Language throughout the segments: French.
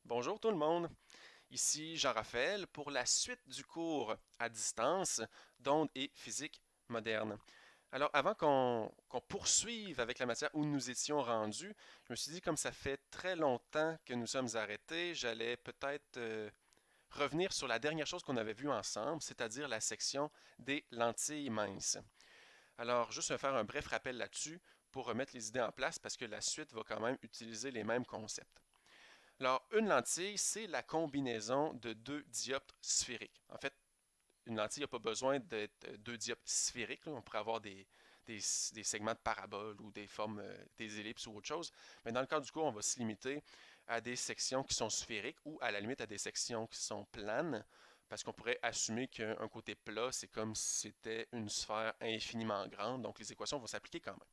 Bonjour tout le monde, ici Jean-Raphaël pour la suite du cours à distance d'ondes et physique moderne. Alors avant qu'on poursuive avec la matière où nous étions rendus, je me suis dit comme ça fait très longtemps que nous sommes arrêtés, j'allais peut-être revenir sur la dernière chose qu'on avait vue ensemble, c'est-à-dire la section des lentilles minces. Alors juste faire un bref rappel là-dessus pour remettre les idées en place parce que la suite va quand même utiliser les mêmes concepts. Alors, une lentille, c'est la combinaison de deux dioptres sphériques. En fait, une lentille n'a pas besoin d'être deux dioptres sphériques, là. On pourrait avoir des segments de parabole ou des formes, des ellipses ou autre chose. Mais dans le cas du cours, on va se limiter à des sections qui sont sphériques ou à la limite à des sections qui sont planes, parce qu'on pourrait assumer qu'un côté plat, c'est comme si c'était une sphère infiniment grande, donc les équations vont s'appliquer quand même.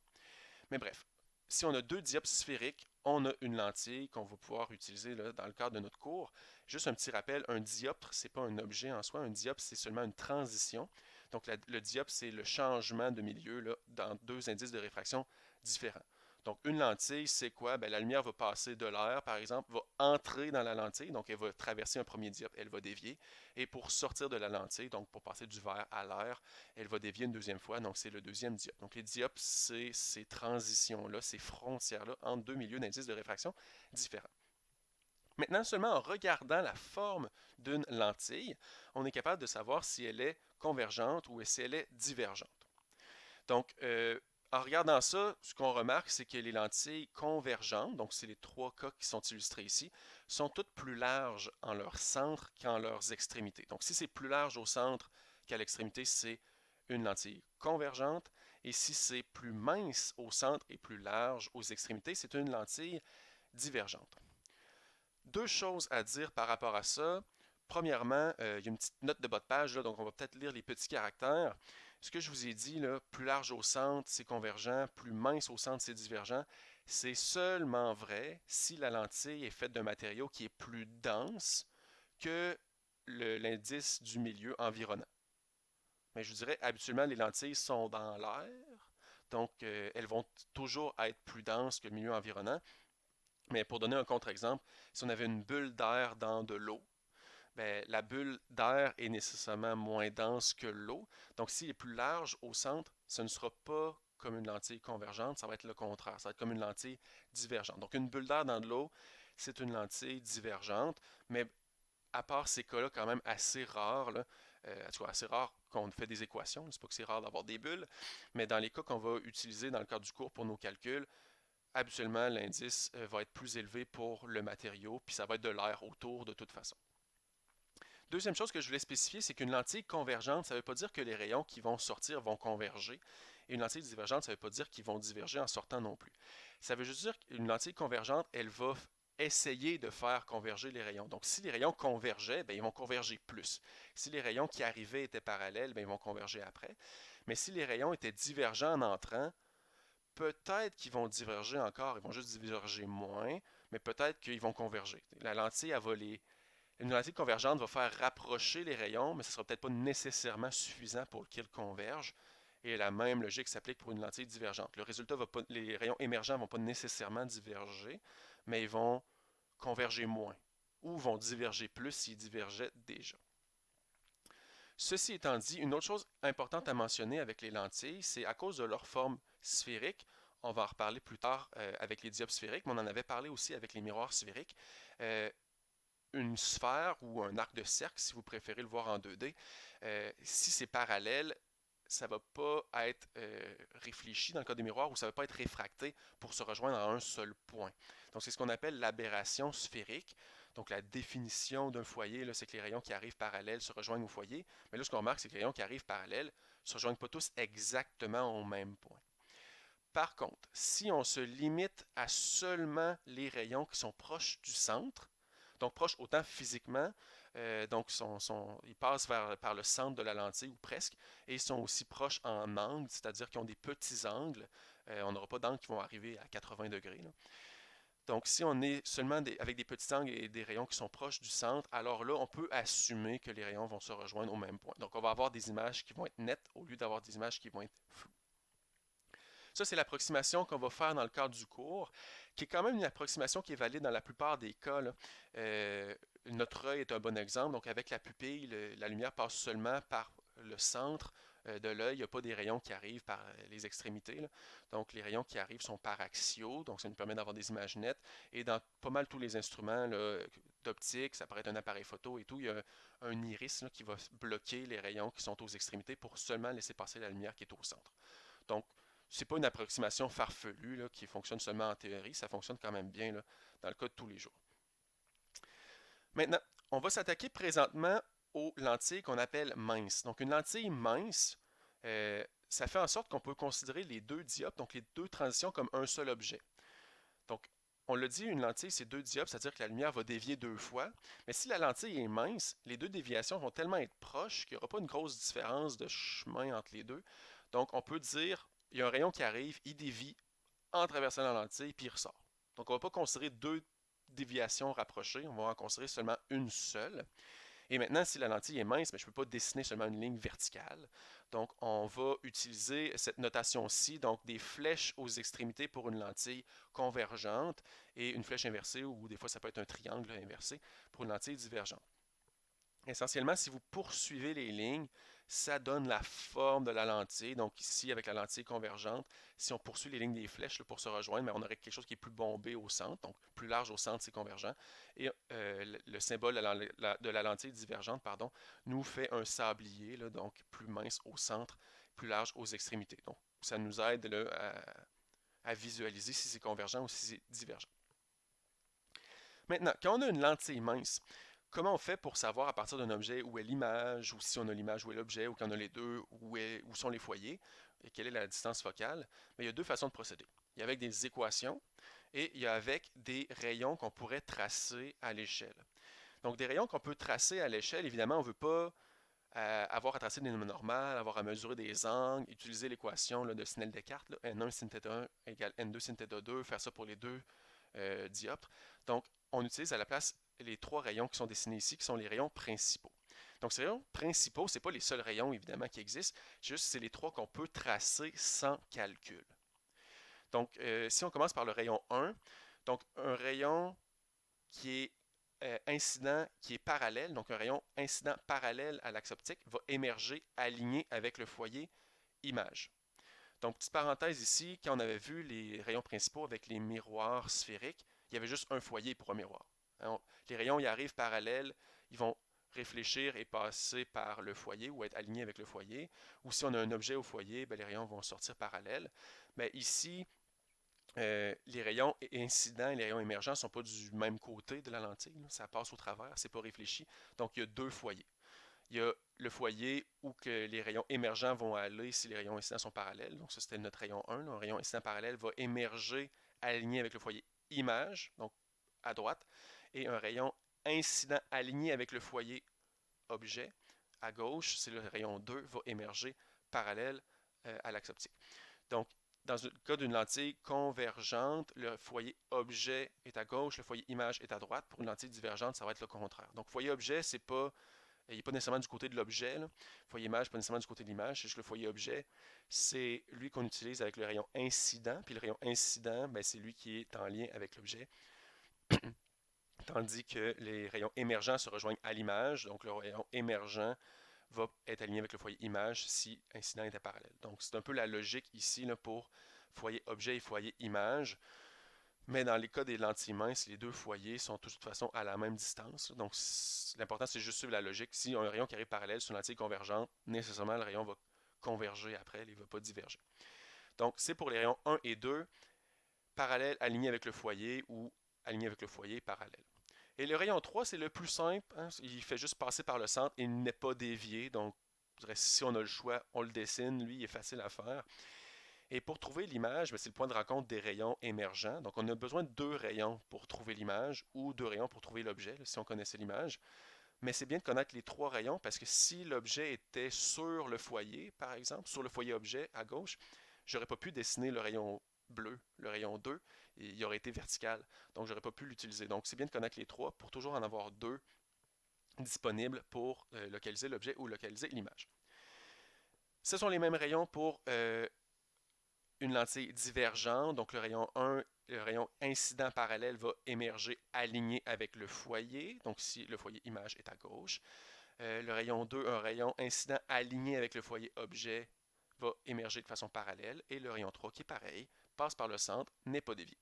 Mais bref, si on a deux dioptres sphériques, on a une lentille qu'on va pouvoir utiliser là, dans le cadre de notre cours. Juste un petit rappel, un dioptre, c'est pas un objet en soi. Un dioptre, c'est seulement une transition. Donc le dioptre, c'est le changement de milieu là, dans deux indices de réfraction différents. Donc une lentille, c'est quoi? Ben, la lumière va passer de l'air, par exemple, va entrer dans la lentille, donc elle va traverser un premier dioptre, elle va dévier. Et pour sortir de la lentille, donc pour passer du verre à l'air, elle va dévier une deuxième fois, donc c'est le deuxième dioptre. Donc les dioptres, c'est ces transitions-là, ces frontières-là entre deux milieux d'indices de réfraction différents. Maintenant, seulement en regardant la forme d'une lentille, on est capable de savoir si elle est convergente ou si elle est divergente. Donc, en regardant ça, ce qu'on remarque, c'est que les lentilles convergentes, donc c'est les trois cas qui sont illustrés ici, sont toutes plus larges en leur centre qu'en leurs extrémités. Donc, si c'est plus large au centre qu'à l'extrémité, c'est une lentille convergente. Et si c'est plus mince au centre et plus large aux extrémités, c'est une lentille divergente. Deux choses à dire par rapport à ça. Premièrement, il y a une petite note de bas de page, là, donc on va peut-être lire les petits caractères. Ce que je vous ai dit, là, plus large au centre, c'est convergent, plus mince au centre, c'est divergent. C'est seulement vrai si la lentille est faite d'un matériau qui est plus dense que l'indice du milieu environnant. Mais je vous dirais, habituellement, les lentilles sont dans l'air, donc elles vont toujours être plus denses que le milieu environnant. Mais pour donner un contre-exemple, si on avait une bulle d'air dans de l'eau, ben, la bulle d'air est nécessairement moins dense que l'eau. Donc, s'il est plus large au centre, ce ne sera pas comme une lentille convergente, ça va être le contraire. Ça va être comme une lentille divergente. Donc, une bulle d'air dans de l'eau, c'est une lentille divergente, mais à part ces cas-là quand même assez rares, là, en tout cas assez rares qu'on fait des équations, c'est pas que c'est rare d'avoir des bulles, mais dans les cas qu'on va utiliser dans le cadre du cours pour nos calculs, habituellement l'indice va être plus élevé pour le matériau, puis ça va être de l'air autour de toute façon. Deuxième chose que je voulais spécifier, c'est qu'une lentille convergente, ça ne veut pas dire que les rayons qui vont sortir vont converger. Et une lentille divergente, ça ne veut pas dire qu'ils vont diverger en sortant non plus. Ça veut juste dire qu'une lentille convergente, elle va essayer de faire converger les rayons. Donc, si les rayons convergeaient, bien, ils vont converger plus. Si les rayons qui arrivaient étaient parallèles, bien, ils vont converger après. Mais si les rayons étaient divergents en entrant, peut-être qu'ils vont diverger encore, ils vont juste diverger moins, mais peut-être qu'ils vont converger. La lentille, elle va les, une lentille convergente va faire rapprocher les rayons, mais ce ne sera peut-être pas nécessairement suffisant pour qu'ils convergent. Et la même logique s'applique pour une lentille divergente. Le résultat va pas, les rayons émergents ne vont pas nécessairement diverger, mais ils vont converger moins, ou vont diverger plus s'ils divergeaient déjà. Ceci étant dit, une autre chose importante à mentionner avec les lentilles, c'est à cause de leur forme sphérique, on va en reparler plus tard avec les dioptres sphériques, mais on en avait parlé aussi avec les miroirs sphériques. Une sphère ou un arc de cercle, si vous préférez le voir en 2D, si c'est parallèle, ça ne va pas être réfléchi dans le cas des miroirs ou ça ne va pas être réfracté pour se rejoindre à un seul point. Donc c'est ce qu'on appelle l'aberration sphérique. Donc la définition d'un foyer, c'est que les rayons qui arrivent parallèles se rejoignent au foyer. Mais là, ce qu'on remarque, c'est que les rayons qui arrivent parallèles ne se rejoignent pas tous exactement au même point. Par contre, si on se limite à seulement les rayons qui sont proches du centre, donc proches autant physiquement, donc ils passent par le centre de la lentille ou presque, et ils sont aussi proches en angle, c'est-à-dire qu'ils ont des petits angles. On n'aura pas d'angles qui vont arriver à 80 degrés, là. Donc, si on est seulement avec des petits angles et des rayons qui sont proches du centre, alors là, on peut assumer que les rayons vont se rejoindre au même point. Donc, on va avoir des images qui vont être nettes au lieu d'avoir des images qui vont être floues. Ça, c'est l'approximation qu'on va faire dans le cadre du cours, qui est quand même une approximation qui est valide dans la plupart des cas, là. Notre œil est un bon exemple. Donc, avec la pupille, la lumière passe seulement par le centre de l'œil. Il n'y a pas des rayons qui arrivent par les extrémités, là. Donc, les rayons qui arrivent sont paraxiaux. Donc, ça nous permet d'avoir des images nettes. Et dans pas mal tous les instruments d'optique, ça pourrait être un appareil photo et tout, il y a un iris là, qui va bloquer les rayons qui sont aux extrémités pour seulement laisser passer la lumière qui est au centre. Donc, c'est pas une approximation farfelue là, qui fonctionne seulement en théorie, ça fonctionne quand même bien là, dans le cas de tous les jours. Maintenant, on va s'attaquer présentement aux lentilles qu'on appelle minces. Donc, une lentille mince, ça fait en sorte qu'on peut considérer les deux dioptres, donc les deux transitions, comme un seul objet. Donc, on l'a dit, une lentille, c'est deux dioptres, c'est-à-dire que la lumière va dévier deux fois. Mais si la lentille est mince, les deux déviations vont tellement être proches qu'il n'y aura pas une grosse différence de chemin entre les deux. Donc, on peut dire, il y a un rayon qui arrive, il dévie en traversant la lentille, puis il ressort. Donc, on ne va pas considérer deux déviations rapprochées, on va en considérer seulement une seule. Et maintenant, si la lentille est mince, mais je ne peux pas dessiner seulement une ligne verticale. Donc, on va utiliser cette notation-ci, donc des flèches aux extrémités pour une lentille convergente et une flèche inversée, ou des fois ça peut être un triangle inversé, pour une lentille divergente. Essentiellement, si vous poursuivez les lignes, ça donne la forme de la lentille. Donc ici, avec la lentille convergente, si on poursuit les lignes des flèches là, pour se rejoindre, mais on aurait quelque chose qui est plus bombé au centre, donc plus large au centre, c'est convergent. Et le symbole de la lentille divergente, pardon, nous fait un sablier, là, donc plus mince au centre, plus large aux extrémités. Donc ça nous aide là, à visualiser si c'est convergent ou si c'est divergent. Maintenant, quand on a une lentille mince, comment on fait pour savoir à partir d'un objet où est l'image, ou si on a l'image où est l'objet, ou qu'on a les deux, où sont les foyers, et quelle est la distance focale? Mais il y a deux façons de procéder. Il y a avec des équations et il y a avec des rayons qu'on pourrait tracer à l'échelle. Donc des rayons qu'on peut tracer à l'échelle, évidemment, on ne veut pas avoir à tracer des nombres normales, avoir à mesurer des angles, utiliser l'équation de Snell-Descartes, là, N1 sin θ1 égale N2 sin θ2, faire ça pour les deux dioptres. Donc, on utilise à la place les trois rayons qui sont dessinés ici, qui sont les rayons principaux. Donc, ces rayons principaux, ce n'est pas les seuls rayons, évidemment, qui existent, juste c'est les trois qu'on peut tracer sans calcul. Donc, si on commence par le rayon 1, donc un rayon qui est incident, qui est parallèle, donc un rayon incident parallèle à l'axe optique, va émerger aligné avec le foyer image. Donc, petite parenthèse ici, quand on avait vu les rayons principaux avec les miroirs sphériques, il y avait juste un foyer pour un miroir. Hein, les rayons y arrivent parallèles, ils vont réfléchir et passer par le foyer ou être alignés avec le foyer. Ou si on a un objet au foyer, bien, les rayons vont sortir parallèles. Mais ici, les rayons incidents et les rayons émergents ne sont pas du même côté de la lentille. Là. Ça passe au travers, c'est pas réfléchi. Donc, il y a deux foyers. Il y a le foyer où que les rayons émergents vont aller si les rayons incidents sont parallèles. Donc, ça, c'était notre rayon 1. Là. Un rayon incident parallèle va émerger aligné avec le foyer image, donc à droite. Et un rayon incident aligné avec le foyer objet, à gauche, c'est le rayon 2, va émerger parallèle à l'axe optique. Donc, dans le cas d'une lentille convergente, le foyer objet est à gauche, le foyer image est à droite. Pour une lentille divergente, ça va être le contraire. Donc, foyer objet, c'est pas il n'est pas nécessairement du côté de l'objet. Le foyer image, pas nécessairement du côté de l'image. C'est juste le foyer objet. C'est lui qu'on utilise avec le rayon incident. Puis le rayon incident, ben, c'est lui qui est en lien avec l'objet. Tandis que les rayons émergents se rejoignent à l'image. Donc le rayon émergent va être aligné avec le foyer image si incident était parallèle. Donc c'est un peu la logique ici là, pour foyer objet et foyer image. Mais dans les cas des lentilles minces, les deux foyers sont de toute façon à la même distance. Donc, l'important, c'est juste suivre la logique. Si on a un rayon qui arrive parallèle sur une lentille convergente, nécessairement, le rayon va converger après, il ne va pas diverger. Donc, c'est pour les rayons 1 et 2, parallèle aligné avec le foyer ou aligné avec le foyer parallèle. Et le rayon 3, c'est le plus simple. Hein, il fait juste passer par le centre et il n'est pas dévié. Donc, je dirais, si on a le choix, on le dessine. Lui, il est facile à faire. Et pour trouver l'image, c'est le point de rencontre des rayons émergents. Donc, on a besoin de deux rayons pour trouver l'image ou deux rayons pour trouver l'objet, si on connaissait l'image. Mais c'est bien de connaître les trois rayons parce que si l'objet était sur le foyer, par exemple, sur le foyer objet à gauche, j'aurais pas pu dessiner le rayon bleu, le rayon 2, et il aurait été vertical. Donc, j'aurais pas pu l'utiliser. Donc, c'est bien de connaître les trois pour toujours en avoir deux disponibles pour localiser l'objet ou localiser l'image. Ce sont les mêmes rayons pour une lentille divergente, donc le rayon 1, le rayon incident parallèle va émerger aligné avec le foyer, donc si le foyer image est à gauche. Le rayon 2, un rayon incident aligné avec le foyer objet, va émerger de façon parallèle. Et le rayon 3, qui est pareil, passe par le centre, n'est pas dévié.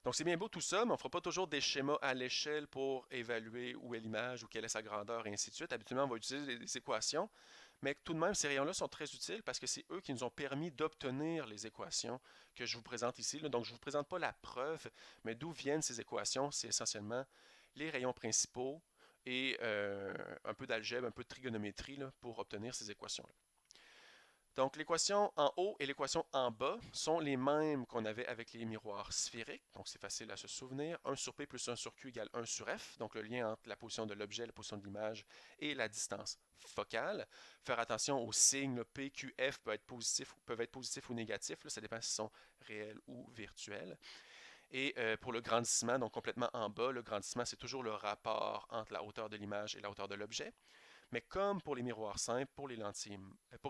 Donc c'est bien beau tout ça, mais on ne fera pas toujours des schémas à l'échelle pour évaluer où est l'image ou quelle est sa grandeur et ainsi de suite. Habituellement, on va utiliser des équations, mais tout de même, ces rayons-là sont très utiles parce que c'est eux qui nous ont permis d'obtenir les équations que je vous présente ici. Donc je ne vous présente pas la preuve, mais d'où viennent ces équations? C'est essentiellement les rayons principaux et un peu d'algèbre, un peu de trigonométrie là, pour obtenir ces équations-là. Donc, l'équation en haut et l'équation en bas sont les mêmes qu'on avait avec les miroirs sphériques. Donc, c'est facile à se souvenir. 1 sur P plus 1 sur Q égale 1 sur F. Donc, le lien entre la position de l'objet, la position de l'image et la distance focale. Faire attention aux signes. P, Q, F peuvent être positifs ou négatifs. Là, ça dépend s'ils sont réels ou virtuels. Et pour le grandissement, donc complètement en bas, le grandissement, c'est toujours le rapport entre la hauteur de l'image et la hauteur de l'objet. Mais comme pour les miroirs simples,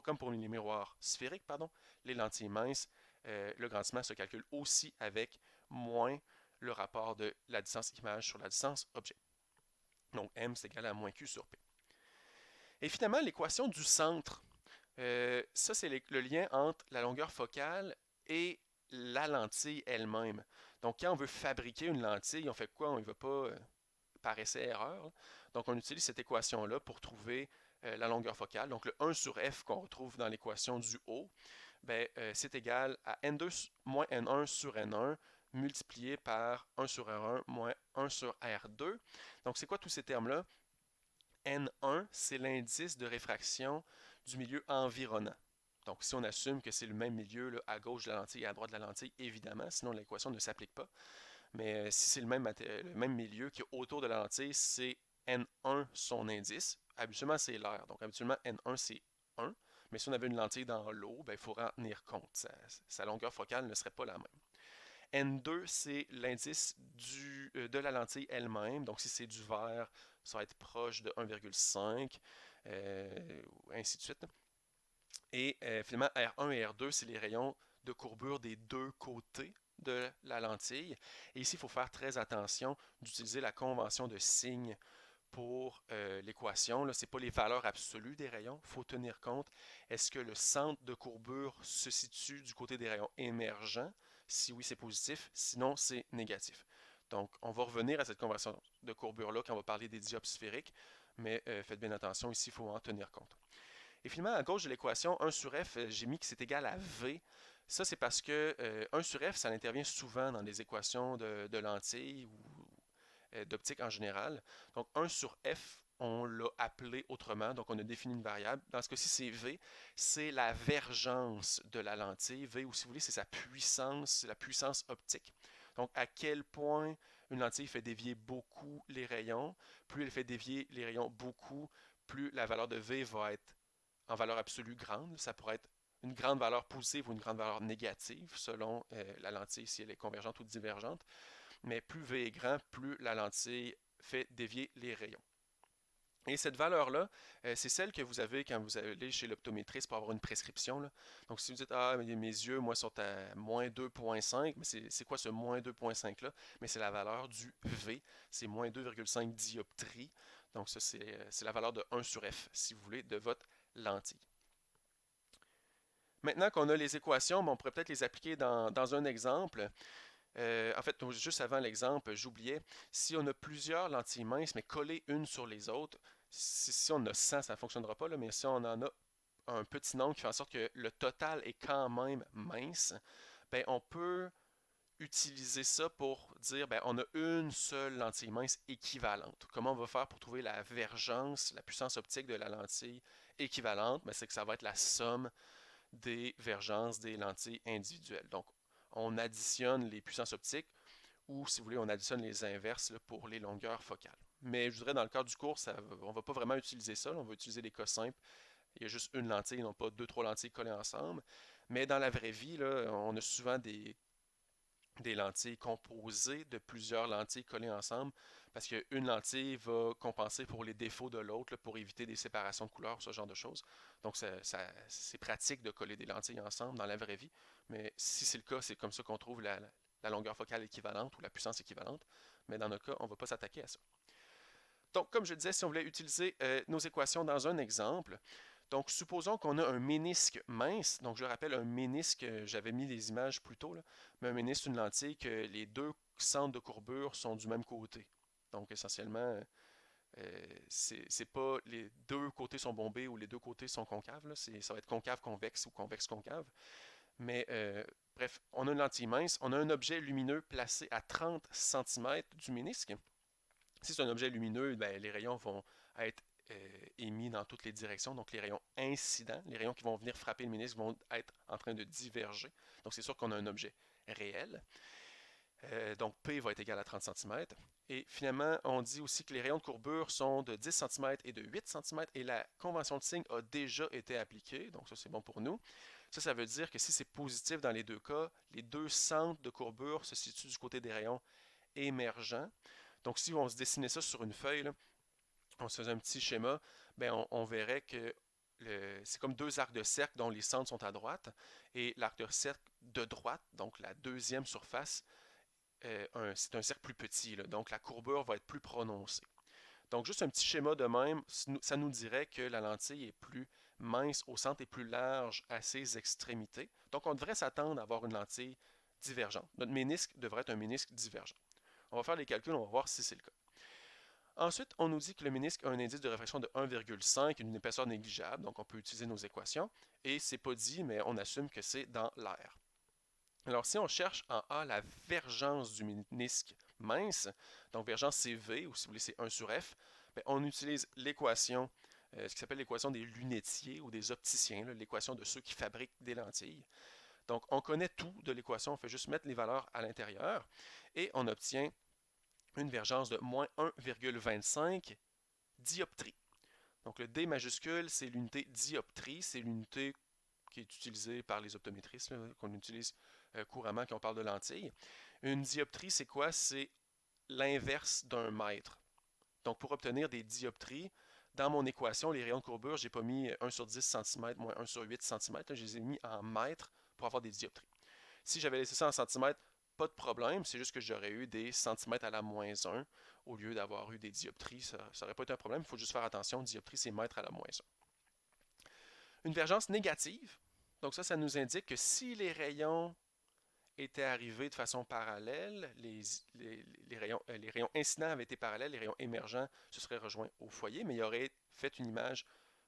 comme pour les miroirs sphériques, pardon, les lentilles minces, le grandissement se calcule aussi avec moins le rapport de la distance image sur la distance objet. Donc m c'est égal à moins q sur p. Et finalement, l'équation du centre. Ça, c'est le lien entre la longueur focale et la lentille elle-même. Donc, quand on veut fabriquer une lentille, on fait quoi? On ne va pas par essai-erreur. Donc, on utilise cette équation-là pour trouver la longueur focale. Donc, le 1 sur f qu'on retrouve dans l'équation du haut, ben, c'est égal à n2 moins n1 sur n1 multiplié par 1 sur r1 moins 1 sur r2. Donc, c'est quoi tous ces termes-là? N1, c'est l'indice de réfraction du milieu environnant. Donc, si on assume que c'est le même milieu là, à gauche de la lentille et à droite de la lentille, évidemment, sinon l'équation ne s'applique pas. Mais si c'est le même milieu qui est autour de la lentille, c'est N1 son indice. Habituellement, c'est l'air. Donc, habituellement, N1, c'est 1. Mais si on avait une lentille dans l'eau, ben, il faudra en tenir compte. Sa longueur focale ne serait pas la même. N2, c'est l'indice de la lentille elle-même. Donc, si c'est du verre, ça va être proche de 1,5, ainsi de suite. Et finalement, R1 et R2, c'est les rayons de courbure des deux côtés de la lentille. Et ici, il faut faire très attention d'utiliser la convention de signe pour l'équation. Ce n'est pas les valeurs absolues des rayons. Il faut tenir compte. Est-ce que le centre de courbure se situe du côté des rayons émergents? Si oui, c'est positif. Sinon, c'est négatif. Donc, on va revenir à cette convention de courbure-là quand on va parler des dioptres sphériques. Mais faites bien attention, ici, il faut en tenir compte. Et finalement, à gauche de l'équation, 1 sur f, j'ai mis que c'est égal à v. Ça, c'est parce que 1 sur f, ça intervient souvent dans les équations de lentilles ou d'optique en général. Donc, 1 sur f, on l'a appelé autrement, donc on a défini une variable. Dans ce cas-ci, c'est v, c'est la vergence de la lentille. V, ou si vous voulez, c'est sa puissance, c'est la puissance optique. Donc, à quel point une lentille fait dévier beaucoup les rayons. Plus elle fait dévier les rayons beaucoup, plus la valeur de v va être en valeur absolue grande. Ça pourrait être une grande valeur positive ou une grande valeur négative selon la lentille si elle est convergente ou divergente. Mais plus V est grand, plus la lentille fait dévier les rayons. Et cette valeur-là, c'est celle que vous avez quand vous allez chez l'optométriste pour avoir une prescription. Là. Donc, si vous dites, ah, mes yeux, moi, sont à moins 2,5, mais c'est quoi ce moins 2,5-là? Mais c'est la valeur du V, c'est moins 2,5 dioptries. Donc, ça, c'est la valeur de 1 sur F, si vous voulez, de votre lentille. Maintenant qu'on a les équations, on pourrait peut-être les appliquer dans un exemple. En fait, juste avant l'exemple, j'oubliais, si on a plusieurs lentilles minces, mais collées une sur les autres, si on en a 100, ça ne fonctionnera pas, là, mais si on en a un petit nombre qui fait en sorte que le total est quand même mince, ben, on peut utiliser ça pour dire ben, on a une seule lentille mince équivalente. Comment on va faire pour trouver la vergence, la puissance optique de la lentille équivalente? Ben, c'est que ça va être la somme des vergences des lentilles individuelles. Donc, on additionne les puissances optiques ou, si vous voulez, on additionne les inverses là, pour les longueurs focales. Mais je dirais dans le cadre du cours, on ne va pas vraiment utiliser ça. Là, on va utiliser les cas simples. Il y a juste une lentille, non pas deux, trois lentilles collées ensemble. Mais dans la vraie vie, là, on a souvent des lentilles composées de plusieurs lentilles collées ensemble parce qu'une lentille va compenser pour les défauts de l'autre pour éviter des séparations de couleurs, ce genre de choses. Donc, c'est pratique de coller des lentilles ensemble dans la vraie vie, mais si c'est le cas, c'est comme ça qu'on trouve la longueur focale équivalente ou la puissance équivalente. Mais dans notre cas, on ne va pas s'attaquer à ça. Donc, comme je le disais, si on voulait utiliser nos équations dans un exemple, donc supposons qu'on a un ménisque mince. Donc, je rappelle, un ménisque, j'avais mis les images plus tôt, là, mais un ménisque, c'est une lentille que les deux centres de courbure sont du même côté. Donc, essentiellement, c'est pas les deux côtés sont bombés ou les deux côtés sont concaves. Là. Ça va être concave-convexe ou convexe-concave. Mais bref, on a une lentille mince, on a un objet lumineux placé à 30 cm du ménisque. Si c'est un objet lumineux, ben, les rayons vont être émis dans toutes les directions. Donc, les rayons incidents, les rayons qui vont venir frapper le ménisque vont être en train de diverger. Donc, c'est sûr qu'on a un objet réel. Donc, P va être égal à 30 cm. Et finalement, on dit aussi que les rayons de courbure sont de 10 cm et de 8 cm et la convention de signe a déjà été appliquée. Donc, ça, c'est bon pour nous. Ça veut dire que si c'est positif dans les deux cas, les deux centres de courbure se situent du côté des rayons émergents. Donc, si on se dessinait ça sur une feuille, là, on se faisait un petit schéma, ben on verrait que c'est comme deux arcs de cercle dont les centres sont à droite. Et l'arc de cercle de droite, donc la deuxième surface, c'est un cercle plus petit. Là, donc, la courbure va être plus prononcée. Donc, juste un petit schéma de même, ça nous dirait que la lentille est plus mince au centre et plus large à ses extrémités. Donc, on devrait s'attendre à avoir une lentille divergente. Notre ménisque devrait être un ménisque divergent. On va faire les calculs, on va voir si c'est le cas. Ensuite, on nous dit que le ménisque a un indice de réfraction de 1,5, une épaisseur négligeable, donc on peut utiliser nos équations. Et c'est pas dit, mais on assume que c'est dans l'air. Alors, si on cherche en A la vergence du ménisque mince, donc vergence c'est V, ou si vous voulez c'est 1 sur F, bien, on utilise l'équation, ce qui s'appelle l'équation des lunetiers ou des opticiens, l'équation de ceux qui fabriquent des lentilles. Donc, on connaît tout de l'équation, on fait juste mettre les valeurs à l'intérieur et on obtient une vergence de moins 1,25 dioptrie. Donc, le D majuscule, c'est l'unité dioptrie, c'est l'unité qui est utilisée par les optométristes, qu'on utilise couramment quand on parle de lentilles. Une dioptrie, c'est quoi? C'est l'inverse d'un mètre. Donc, pour obtenir des dioptries, dans mon équation, les rayons de courbure, je n'ai pas mis 1 sur 10 cm moins 1 sur 8 cm, je les ai mis en mètres pour avoir des dioptries. Si j'avais laissé ça en centimètres, pas de problème, c'est juste que j'aurais eu des centimètres à la moins 1 au lieu d'avoir eu des dioptries. Ça n'aurait pas été un problème, il faut juste faire attention, dioptrie c'est mètre à la moins 1. Une vergence négative, donc ça nous indique que si les rayons étaient arrivés de façon parallèle, les rayons incidents avaient été parallèles, les rayons émergents se seraient rejoints au foyer, mais il aurait fait une image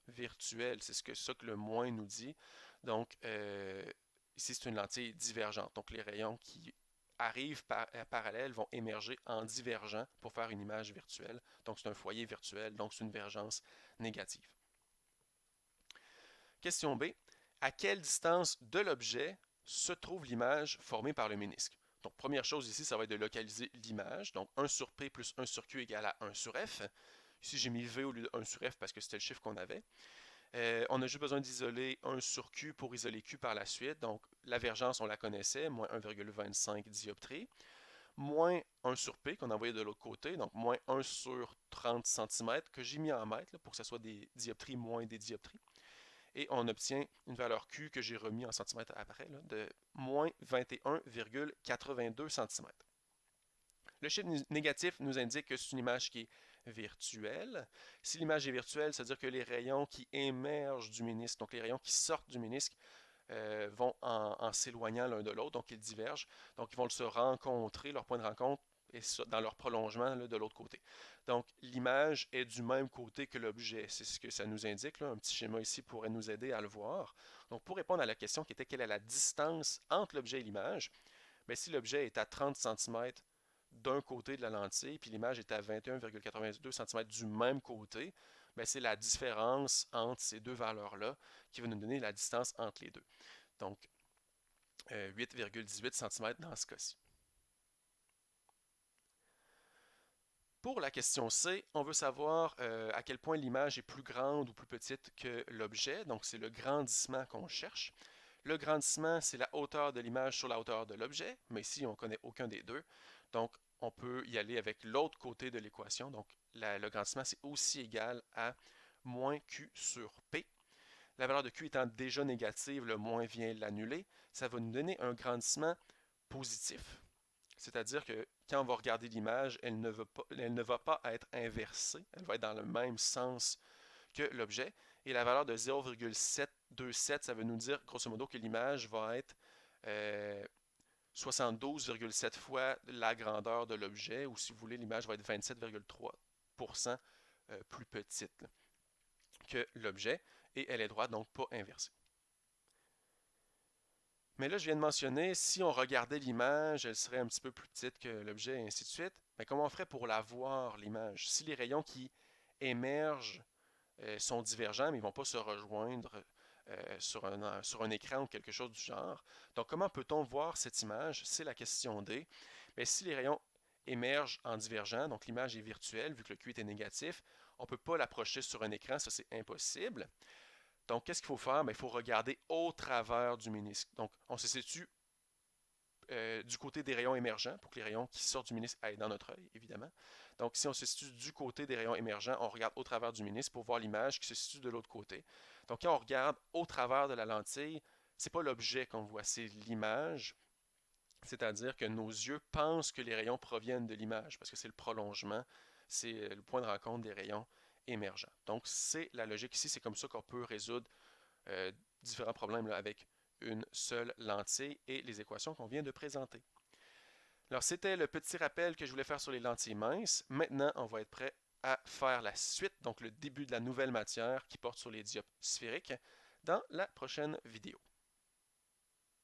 virtuelle. C'est ça que le moins nous dit. Donc, ici, c'est une lentille divergente. Donc, les rayons qui arrivent parallèles vont émerger en divergent pour faire une image virtuelle. Donc, c'est un foyer virtuel, donc c'est une vergence négative. Question B. À quelle distance de l'objet se trouve l'image formée par le ménisque? Donc, première chose ici, ça va être de localiser l'image. Donc, 1 sur P plus 1 sur Q égale à 1 sur F. Ici, j'ai mis V au lieu de 1 sur F parce que c'était le chiffre qu'on avait. On a juste besoin d'isoler 1 sur Q pour isoler Q par la suite. Donc, la vergence, on la connaissait, moins 1,25 dioptrie. Moins 1 sur P qu'on a envoyé de l'autre côté, donc moins 1 sur 30 cm que j'ai mis en mètres pour que ce soit des dioptries moins des dioptries. Et on obtient une valeur Q que j'ai remis en centimètres après, de moins 21,82 cm. Le chiffre négatif nous indique que c'est une image qui est virtuelle. Si l'image est virtuelle, c'est-à-dire que les rayons qui émergent du ménisque, donc les rayons qui sortent du ménisque, vont en s'éloignant l'un de l'autre, donc ils divergent. Donc ils vont se rencontrer, leur point de rencontre est dans leur prolongement de l'autre côté. Donc l'image est du même côté que l'objet, c'est ce que ça nous indique. Un petit schéma ici pourrait nous aider à le voir. Donc pour répondre à la question qui était quelle est la distance entre l'objet et l'image, bien, si l'objet est à 30 cm d'un côté de la lentille, puis l'image est à 21,82 cm du même côté, bien, c'est la différence entre ces deux valeurs-là qui va nous donner la distance entre les deux. Donc, 8,18 cm dans ce cas-ci. Pour la question C, on veut savoir à quel point l'image est plus grande ou plus petite que l'objet. Donc, c'est le grandissement qu'on cherche. Le grandissement, c'est la hauteur de l'image sur la hauteur de l'objet, mais ici, on ne connaît aucun des deux. Donc, on peut y aller avec l'autre côté de l'équation. Donc, le grandissement, c'est aussi égal à moins Q sur P. La valeur de Q étant déjà négative, le moins vient l'annuler. Ça va nous donner un grandissement positif. C'est-à-dire que quand on va regarder l'image, elle ne va pas être inversée. Elle va être dans le même sens que l'objet. Et la valeur de 0,727, ça veut nous dire, grosso modo, que l'image va être 72,7 fois la grandeur de l'objet, ou si vous voulez, l'image va être 27,3% plus petite que l'objet, et elle est droite, donc pas inversée. Mais là, je viens de mentionner, si on regardait l'image, elle serait un petit peu plus petite que l'objet, et ainsi de suite. Mais comment on ferait pour la voir, l'image? Si les rayons qui émergent sont divergents, mais ils ne vont pas se rejoindre sur un écran ou quelque chose du genre. Donc, comment peut-on voir cette image? C'est la question D. Mais si les rayons émergent en divergent, donc l'image est virtuelle, vu que le Q était négatif, on ne peut pas l'approcher sur un écran, ça c'est impossible. Donc, qu'est-ce qu'il faut faire? Bien, il faut regarder au travers du ménisque. Donc, on se situe du côté des rayons émergents pour que les rayons qui sortent du ménisque aillent dans notre œil, évidemment. Donc, si on se situe du côté des rayons émergents, on regarde au travers du ménisque pour voir l'image qui se situe de l'autre côté. Donc, quand on regarde au travers de la lentille, c'est pas l'objet qu'on voit, c'est l'image. C'est-à-dire que nos yeux pensent que les rayons proviennent de l'image parce que c'est le prolongement, c'est le point de rencontre des rayons émergents. Donc, c'est la logique ici, c'est comme ça qu'on peut résoudre différents problèmes là, avec une seule lentille et les équations qu'on vient de présenter. Alors, c'était le petit rappel que je voulais faire sur les lentilles minces. Maintenant, on va être prêt à faire la suite, donc le début de la nouvelle matière qui porte sur les dioptres sphériques, dans la prochaine vidéo.